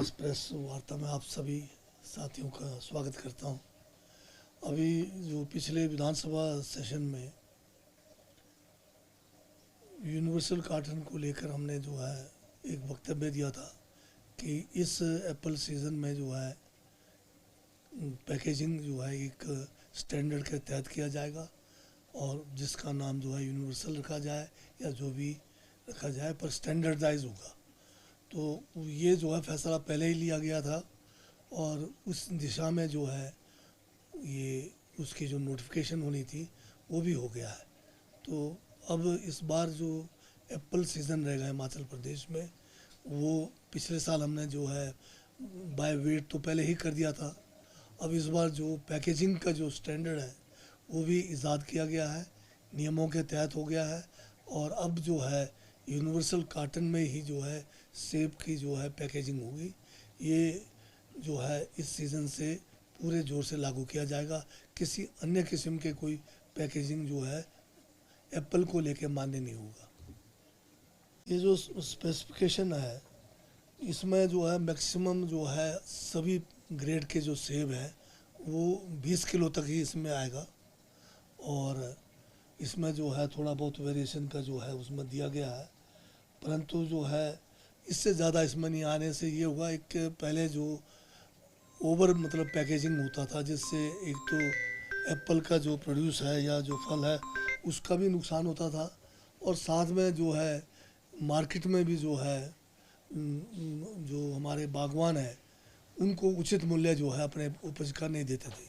इस प्रेस वार्ता में आप सभी साथियों का स्वागत करता हूं। अभी जो पिछले विधानसभा सेशन में यूनिवर्सल कार्टन को लेकर हमने जो है एक वक्तव्य दिया था कि इस एप्पल सीज़न में जो है पैकेजिंग जो है एक स्टैंडर्ड के तहत किया जाएगा और जिसका नाम जो है यूनिवर्सल रखा जाए या जो भी रखा जाए पर स्टैंडर्डाइज होगा। तो ये जो है फैसला पहले ही लिया गया था और उस दिशा में जो है ये उसकी जो नोटिफिकेशन होनी थी वो भी हो गया है। तो अब इस बार जो एप्पल सीज़न रहेगा हिमाचल प्रदेश में वो पिछले साल हमने जो है बाय वेट तो पहले ही कर दिया था। अब इस बार जो पैकेजिंग का जो स्टैंडर्ड है वो भी इजाद किया गया है, नियमों के तहत हो गया है और अब जो है यूनिवर्सल कार्टन में ही जो है सेब की जो है पैकेजिंग होगी। ये जो है इस सीज़न से पूरे ज़ोर से लागू किया जाएगा। किसी अन्य किस्म के कोई पैकेजिंग जो है एप्पल को लेके मान्य नहीं होगा। ये जो स्पेसिफिकेशन है इसमें जो है मैक्सिमम जो है सभी ग्रेड के जो सेब हैं वो 20 किलो तक ही इसमें आएगा और इसमें जो है थोड़ा बहुत वेरिएशन का जो है उसमें दिया गया है, परंतु जो है इससे ज़्यादा इसमें नहीं आने से ये हुआ एक पहले जो ओवर मतलब पैकेजिंग होता था जिससे एक तो एप्पल का जो प्रोड्यूस है या जो फल है उसका भी नुकसान होता था और साथ में जो है मार्केट में भी जो है जो हमारे बागवान हैं उनको उचित मूल्य जो है अपने उपज का नहीं देते थे।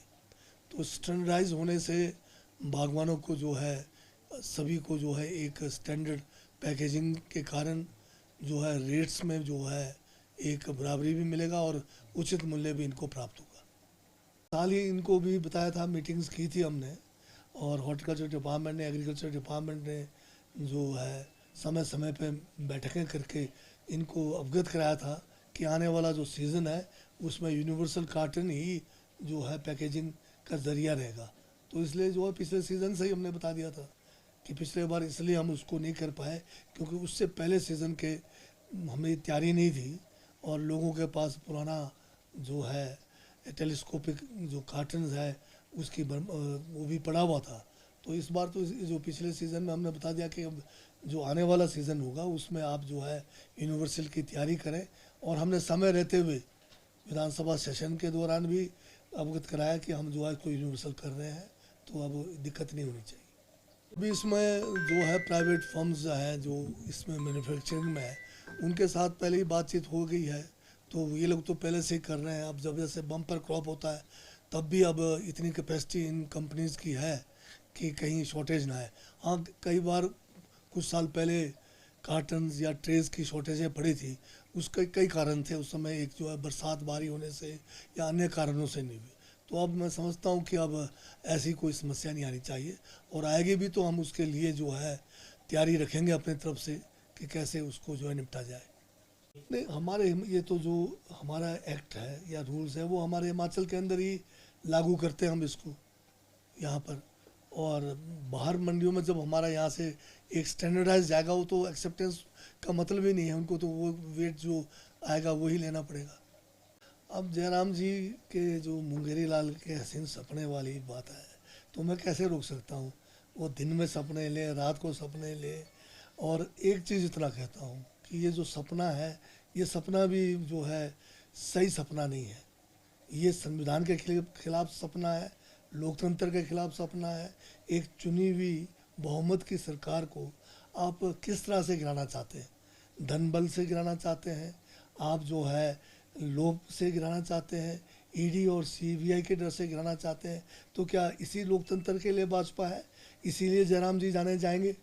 तो स्टैंडर्डाइज होने से बागवानों को जो है सभी को जो है एक स्टैंडर्ड पैकेजिंग के कारण जो है रेट्स में जो है एक बराबरी भी मिलेगा और उचित मूल्य भी इनको प्राप्त होगा। साल ही इनको भी बताया था, मीटिंग्स की थी हमने और हॉर्टिकल्चर डिपार्टमेंट ने एग्रीकल्चर डिपार्टमेंट ने जो है समय समय पे बैठकें करके इनको अवगत कराया था कि आने वाला जो सीज़न है उसमें यूनिवर्सल कार्टन ही जो है पैकेजिंग का ज़रिया रहेगा। तो इसलिए जो है पिछले सीज़न से ही हमने बता दिया था कि पिछले बार इसलिए हम उसको नहीं कर पाए क्योंकि उससे पहले सीज़न के हमें तैयारी नहीं थी और लोगों के पास पुराना जो है टेलीस्कोपिक जो कार्टन्स है उसकी वो भी पड़ा हुआ था। तो इस बार तो जो पिछले सीज़न में हमने बता दिया कि अब जो आने वाला सीज़न होगा उसमें आप जो है यूनिवर्सल की तैयारी करें और हमने समय रहते हुए विधानसभा सेशन के दौरान भी अवगत कराया कि हम जो है इसको यूनिवर्सल कर रहे हैं, तो अब दिक्कत नहीं होनी चाहिए। अभी इसमें जो है प्राइवेट फर्म्स हैं जो इसमें मैन्युफैक्चरिंग में है उनके साथ पहले ही बातचीत हो गई है, तो ये लोग तो पहले से ही कर रहे हैं। अब जब जैसे बम्पर क्रॉप होता है तब भी अब इतनी कैपेसिटी इन कंपनीज़ की है कि कहीं शॉर्टेज ना है। हाँ, कई बार कुछ साल पहले कार्टन्स या ट्रेस की शॉर्टेजें पड़ी थी, उसके कई कारण थे उस समय। एक जो है बरसात भारी होने से या अन्य कारणों से नहीं हुई। तो अब मैं समझता हूँ कि अब ऐसी कोई समस्या नहीं आनी चाहिए और आएगी भी तो हम उसके लिए जो है तैयारी रखेंगे अपनी तरफ से कि कैसे उसको जो है निपटा जाए। नहीं, हमारे ये तो जो हमारा एक्ट है या रूल्स है वो हमारे हिमाचल के अंदर ही लागू करते हैं हम इसको यहाँ पर, और बाहर मंडियों में जब हमारा यहाँ से एक स्टैंडर्डाइज जाएगा वो तो एक्सेप्टेंस का मतलब ही नहीं है, उनको तो वो वेट जो आएगा वही लेना पड़ेगा। अब जयराम जी के जो मुंगेरी लाल के हसीन सपने वाली बात है तो मैं कैसे रोक सकता हूँ। वो दिन में सपने ले, रात को सपने ले, और एक चीज़ इतना कहता हूँ कि ये जो सपना है ये सपना भी जो है सही सपना नहीं है। ये संविधान के खिलाफ सपना है, लोकतंत्र के खिलाफ सपना है। एक चुनी हुई बहुमत की सरकार को आप किस तरह से गिराना चाहते हैं? धन बल से गिराना चाहते हैं, आप जो है लोभ से गिराना चाहते हैं, ईडी और सीबीआई के डर से गिराना चाहते हैं। तो क्या इसी लोकतंत्र के लिए भाजपा है? इसीलिए जयराम जी जाने जाएंगे?